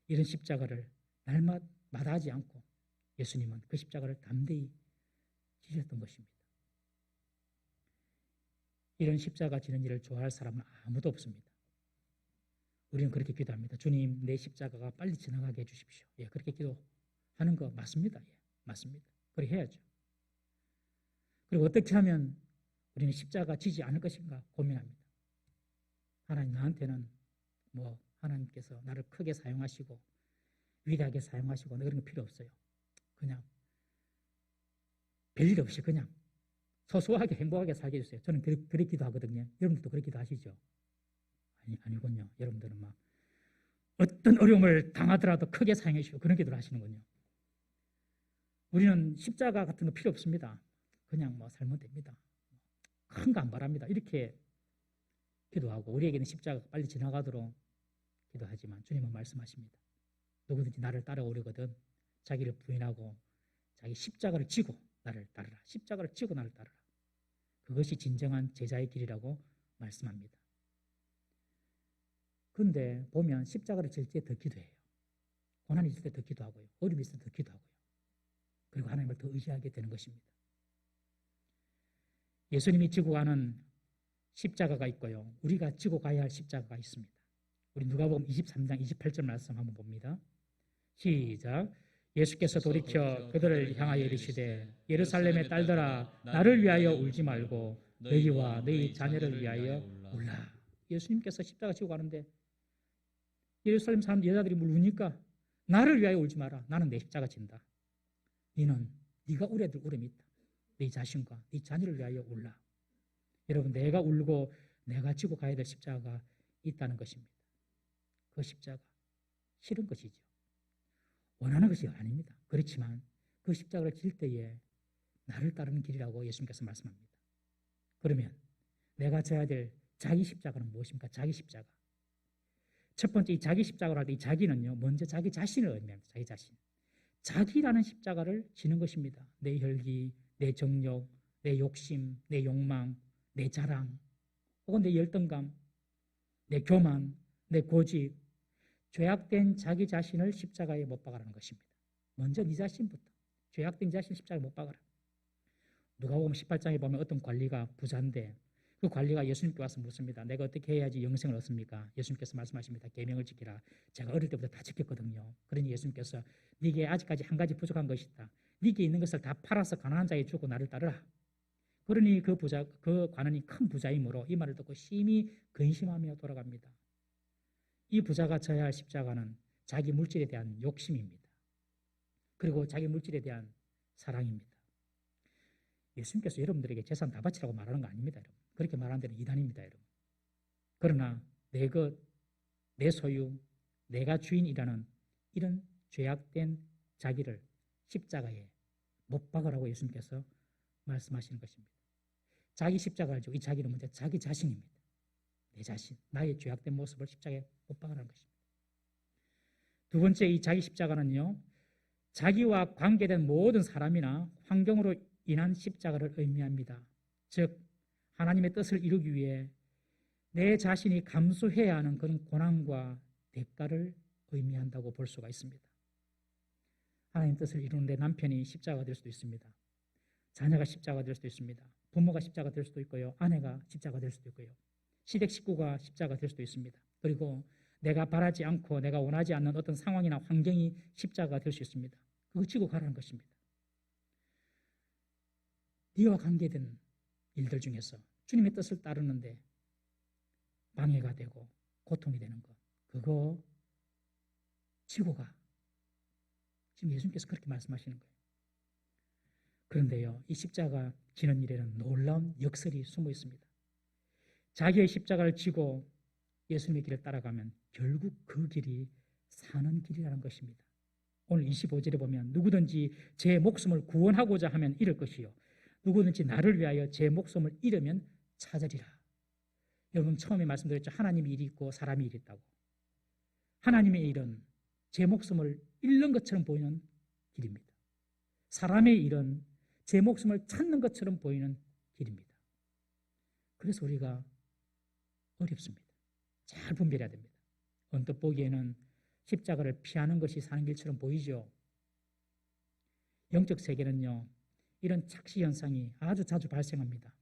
이런 십자가를 날마다 마다하지 않고 예수님은 그 십자가를 담대히 지셨던 것입니다. 이런 십자가 지는 일을 좋아할 사람은 아무도 없습니다. 우리는 그렇게 기도합니다. 주님, 내 십자가가 빨리 지나가게 해주십시오. 예, 그렇게 기도하는 거 맞습니다. 예, 맞습니다. 그렇게 해야죠. 그리고 어떻게 하면 우리는 십자가 지지 않을 것인가 고민합니다. 하나님, 나한테는 하나님께서 나를 크게 사용하시고 위대하게 사용하시고 그런 거 필요 없어요. 그냥 별일 없이 그냥 소소하게 행복하게 살게 해주세요. 저는 그렇게 기도하거든요. 여러분들도 그렇게 기도하시죠? 아니군요. 여러분들은 막 어떤 어려움을 당하더라도 크게 사용해 주시고 그런 기도를 하시는군요. 우리는 십자가 같은 거 필요 없습니다. 그냥 살면 됩니다. 큰 거 안 바랍니다. 이렇게 기도하고 우리에게는 십자가가 빨리 지나가도록 기도하지만 주님은 말씀하십니다. 누구든지 나를 따라오려거든 자기를 부인하고 자기 십자가를 지고 나를 따르라. 십자가를 지고 나를 따르라. 그것이 진정한 제자의 길이라고 말씀합니다. 그런데 보면 십자가를 질 때 더 기도해요. 고난이 있을 때 더 기도하고요. 어려움이 있을 때 더 기도하고요. 그리고 하나님을 더 의지하게 되는 것입니다. 예수님이 지고 가는 십자가가 있고요. 우리가 지고 가야 할 십자가가 있습니다. 우리 누가복음 23장 28절 말씀 한번 봅니다. 시작. 예수께서 돌이켜 그들을 향하여 이르시되 예루살렘의 딸들아 나를 위하여 울지 말고 너희와 너희 자녀를 위하여 울라. 예수님께서 십자가 지고 가는데 예루살렘 사람 여자들이 뭘 우니까 나를 위하여 울지 마라. 나는 내 십자가 진다. 네가 울어야 될 울음이 있다. 네 자신과 네 자녀를 위하여 울라. 여러분, 내가 울고 내가 지고 가야 될 십자가가 있다는 것입니다. 그 십자가 싫은 것이죠. 원하는 것이 아닙니다. 그렇지만 그 십자가를 질 때에 나를 따르는 길이라고 예수님께서 말씀합니다. 그러면 내가 져야 될 자기 십자가는 무엇입니까? 자기 십자가. 첫 번째 이 자기 십자가를 할 때 이 자기는요, 먼저 자기 자신을 의미합니다. 자기 자신. 자기라는 십자가를 지는 것입니다. 내 혈기, 내 정욕, 내 욕심, 내 욕망, 내 자랑, 혹은 내 열등감, 내 교만, 내 고집, 죄악된 자기 자신을 십자가에 못 박아라는 것입니다. 먼저 네 자신부터 죄악된 자신 십자가에 못 박아라. 누가복음 18장에 보면 어떤 관리가 부자인데 그 관리가 예수님께 와서 묻습니다. 내가 어떻게 해야지 영생을 얻습니까? 예수님께서 말씀하십니다. 계명을 지키라. 제가 어릴 때부터 다 지켰거든요. 그러니 예수님께서 네게 아직까지 한 가지 부족한 것이 있다. 네게 있는 것을 다 팔아서 가난한 자에게 주고 나를 따르라. 그러니 그 관원이 큰 부자이므로 이 말을 듣고 심히 근심하며 돌아갑니다. 이 부자가 져야 할 십자가는 자기 물질에 대한 욕심입니다. 그리고 자기 물질에 대한 사랑입니다. 예수님께서 여러분들에게 재산 다 바치라고 말하는 거 아닙니다, 여러분. 그렇게 말하는 데는 이단입니다, 여러분. 그러나 내 것, 내 소유, 내가 주인이라는 이런 죄악된 자기를 십자가에 못 박으라고 예수님께서 말씀하시는 것입니다. 자기 십자가를 지고 이 자기는 먼저 자기 자신입니다. 내 자신, 나의 죄악된 모습을 십자가에 못 박으라는 것입니다. 두 번째, 이 자기 십자가는요, 자기와 관계된 모든 사람이나 환경으로 인한 십자가를 의미합니다. 즉 하나님의 뜻을 이루기 위해 내 자신이 감수해야 하는 그런 고난과 대가를 의미한다고 볼 수가 있습니다. 하나님의 뜻을 이루는데 남편이 십자가가 될 수도 있습니다. 자녀가 십자가가 될 수도 있습니다. 부모가 십자가가 될 수도 있고요. 아내가 십자가가 될 수도 있고요. 시댁 식구가 십자가가 될 수도 있습니다. 그리고 내가 바라지 않고 내가 원하지 않는 어떤 상황이나 환경이 십자가가 될 수 있습니다. 그거 지고 가라는 것입니다. 네와 관계된 일들 중에서 주님의 뜻을 따르는데 방해가 되고 고통이 되는 것, 그거 지고 가. 지금 예수님께서 그렇게 말씀하시는 거예요. 그런데요, 이 십자가 지는 일에는 놀라운 역설이 숨어 있습니다. 자기의 십자가를 지고 예수님의 길을 따라가면 결국 그 길이 사는 길이라는 것입니다. 오늘 25절에 보면 누구든지 제 목숨을 구원하고자 하면 잃을 것이요 누구든지 나를 위하여 제 목숨을 잃으면 찾으리라. 여러분 처음에 말씀드렸죠. 하나님의 일이 있고 사람의 일이 있다고. 하나님의 일은 제 목숨을 잃는 것처럼 보이는 길입니다. 사람의 일은 제 목숨을 찾는 것처럼 보이는 길입니다. 그래서 우리가 어렵습니다. 잘 분별해야 됩니다. 언뜻 보기에는 십자가를 피하는 것이 사는 길처럼 보이죠. 영적 세계는요, 이런 착시 현상이 아주 자주 발생합니다.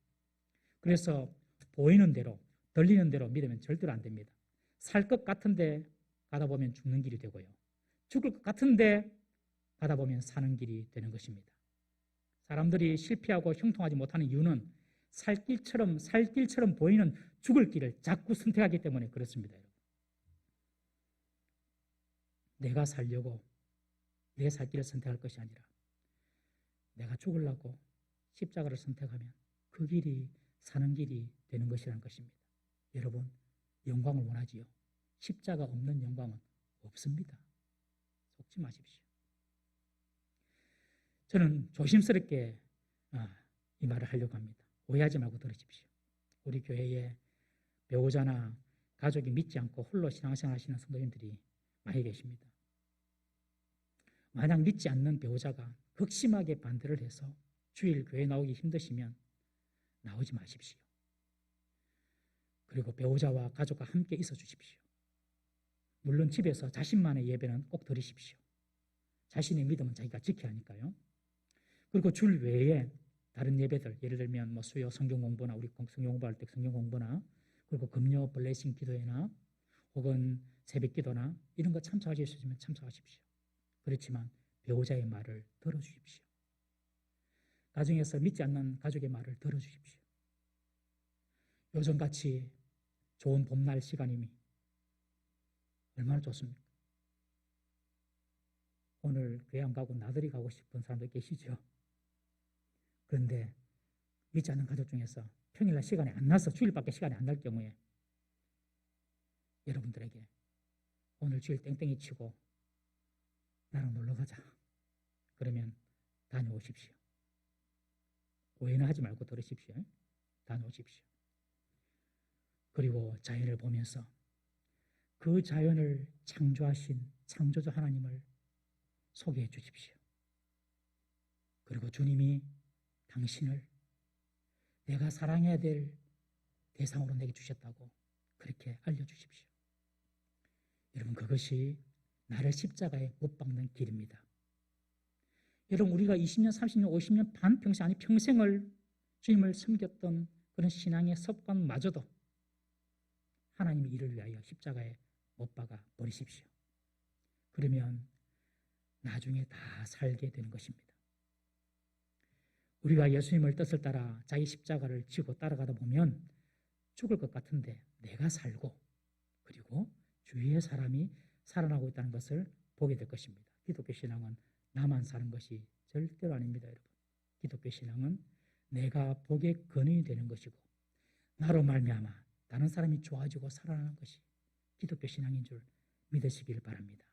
그래서 보이는 대로, 들리는 대로 믿으면 절대로 안 됩니다. 살 것 같은데 가다 보면 죽는 길이 되고요. 죽을 것 같은데 가다 보면 사는 길이 되는 것입니다. 사람들이 실패하고 형통하지 못하는 이유는 살 길처럼 보이는 죽을 길을 자꾸 선택하기 때문에 그렇습니다. 내가 살려고 내 살 길을 선택할 것이 아니라 내가 죽으려고 십자가를 선택하면 그 길이 사는 길이 되는 것이라는 것입니다. 여러분, 영광을 원하지요? 십자가 없는 영광은 없습니다. 속지 마십시오. 저는 조심스럽게 이 말을 하려고 합니다. 오해하지 말고 들으십시오. 우리 교회에 배우자나 가족이 믿지 않고 홀로 신앙생활 하시는 성도님들이 많이 계십니다. 만약 믿지 않는 배우자가 극심하게 반대를 해서 주일 교회 나오기 힘드시면 나오지 마십시오. 그리고 배우자와 가족과 함께 있어 주십시오. 물론 집에서 자신만의 예배는 꼭 드리십시오. 자신의 믿음은 자기가 지켜야 하니까요. 그리고 줄 외에 다른 예배들, 예를 들면 뭐 수요 성경 공부나 우리 성경 공부할 때 성경 공부나 그리고 금요 블레싱 기도회나 혹은 새벽 기도나 이런 거 참석하실 수 있으면 참석하십시오. 그렇지만 배우자의 말을 들어주십시오. 가정에서 믿지 않는 가족의 말을 들어주십시오. 요즘같이 좋은 봄날 시간이니 얼마나 좋습니까? 오늘 교회 안 가고 나들이 가고 싶은 사람도 계시죠? 그런데 믿지 않는 가족 중에서 평일날 시간이 안 나서 주일밖에 시간이 안 날 경우에 여러분들에게 오늘 주일 땡땡이 치고 나랑 놀러 가자. 그러면 다녀오십시오. 오해는 하지 말고 들으십시오. 다녀오십시오. 그리고 자연을 보면서 그 자연을 창조하신 창조주 하나님을 소개해 주십시오. 그리고 주님이 당신을 내가 사랑해야 될 대상으로 내게 주셨다고 그렇게 알려주십시오. 여러분, 그것이 나를 십자가에 못 박는 길입니다. 여러분, 우리가 20년, 30년, 50년, 반평생 아니 평생을 주님을 섬겼던 그런 신앙의 습관마저도 하나님의 일을 위하여 십자가에 못 박아 버리십시오. 그러면 나중에 다 살게 되는 것입니다. 우리가 예수님을 뜻을 따라 자기 십자가를 지고 따라가다 보면 죽을 것 같은데 내가 살고 그리고 주위의 사람이 살아나고 있다는 것을 보게 될 것입니다. 기독교 신앙은 나만 사는 것이 절대로 아닙니다, 여러분. 기독교 신앙은 내가 복의 근원이 되는 것이고 나로 말미암아 다른 사람이 좋아지고 살아나는 것이 기독교 신앙인 줄 믿으시길 바랍니다.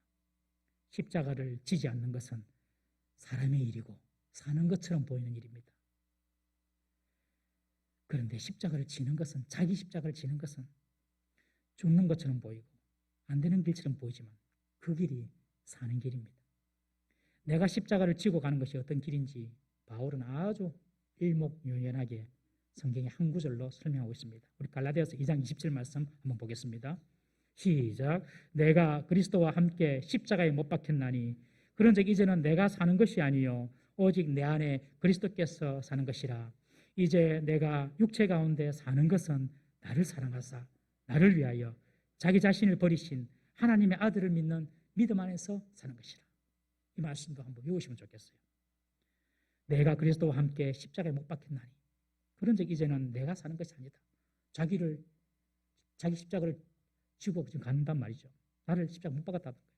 십자가를 지지 않는 것은 사람의 일이고 사는 것처럼 보이는 일입니다. 그런데 십자가를 지는 것은, 자기 십자가를 지는 것은 죽는 것처럼 보이고 안 되는 길처럼 보이지만 그 길이 사는 길입니다. 내가 십자가를 지고 가는 것이 어떤 길인지 바울은 아주 일목요연하게 성경의 한 구절로 설명하고 있습니다. 우리 갈라디아서 2장 27 말씀 한번 보겠습니다. 시작. 내가 그리스도와 함께 십자가에 못 박혔나니 그런즉 이제는 내가 사는 것이 아니요 오직 내 안에 그리스도께서 사는 것이라. 이제 내가 육체 가운데 사는 것은 나를 사랑하사 나를 위하여 자기 자신을 버리신 하나님의 아들을 믿는 믿음 안에서 사는 것이라. 이 말씀도 한번 외우시면 좋겠어요. 내가 그리스도와 함께 십자가에 못 박혔나니 그런즉 이제는 내가 사는 것이 아니다. 자기 십자가를 지고 지금 간단 말이죠. 나를 십자가 못 박았다는 거예요.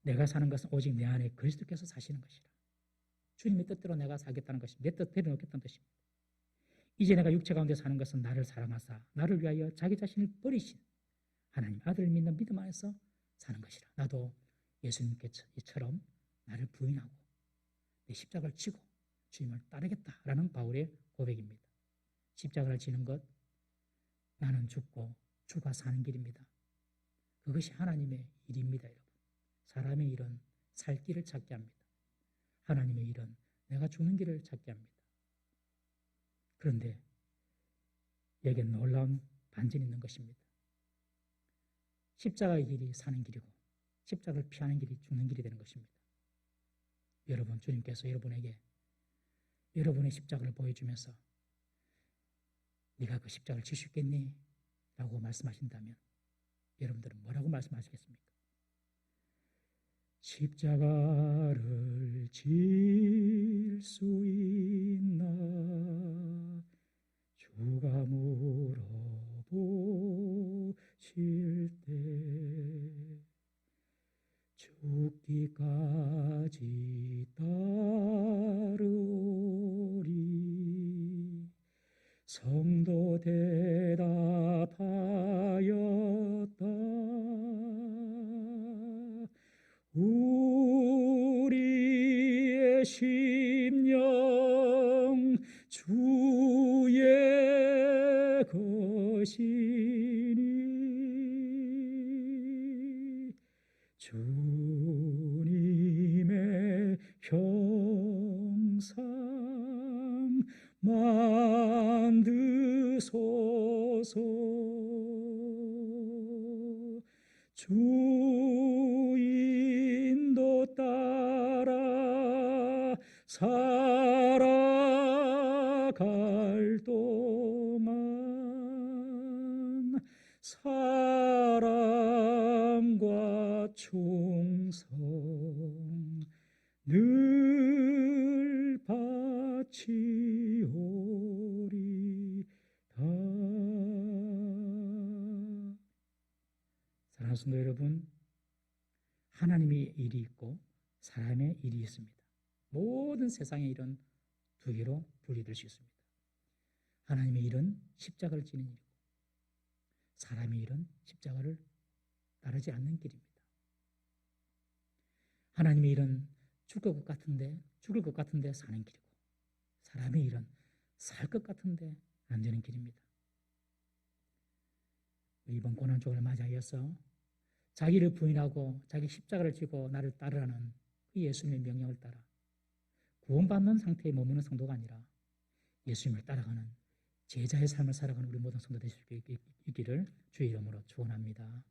내가 사는 것은 오직 내 안에 그리스도께서 사시는 것이라. 주님의 뜻대로 내가 살겠다는 것입니다. 내 뜻대로 놓겠다는 뜻입니다. 이제 내가 육체 가운데 사는 것은 나를 사랑하사 나를 위하여 자기 자신을 버리신 하나님 아들을 믿는 믿음 안에서 사는 것이라. 나도 예수님께처럼 나를 부인하고 내 십자가를 지고 주님을 따르겠다라는 바울의 고백입니다. 십자가를 지는 것, 나는 죽고 주가 사는 길입니다. 그것이 하나님의 일입니다, 여러분. 사람의 일은 살 길을 찾게 합니다. 하나님의 일은 내가 죽는 길을 찾게 합니다. 그런데 여기에 놀라운 반전이 있는 것입니다. 십자가의 길이 사는 길이고 십자가를 피하는 길이 죽는 길이 되는 것입니다. 여러분, 주님께서 여러분에게 여러분의 십자가를 보여주면서 네가 그 십자가를 질 수 있겠니? 라고 말씀하신다면 여러분들은 뭐라고 말씀하시겠습니까? 십자가를 질 수 있나 주가 물어보실 때 죽기까지 따르리. 성도 대답하였다. 우리의 심령 주의 것이니 주님의 형상 만드소서. 주 인도 따라 살아갈 동안 사랑과 충성 늘 바치오리다. 사랑하는 성도 여러분, 하나님의 일이 있고 사람의 일이 있습니다. 모든 세상의 일은 두 개로 분리될 수 있습니다. 하나님의 일은 십자가를 지는 일이고 사람의 일은 십자가를 따르지 않는 길입니다. 하나님의 일은 죽을 것 같은데 사는 길이고 사람의 일은 살 것 같은데 안 되는 길입니다. 이번 고난주간을 맞이하여서 자기를 부인하고 자기 십자가를 지고 나를 따르라는 그 예수님의 명령을 따라 구원받는 상태에 머무는 성도가 아니라 예수님을 따라가는 제자의 삶을 살아가는 우리 모든 성도 되실 수 있기를 주의 이름으로 축원합니다.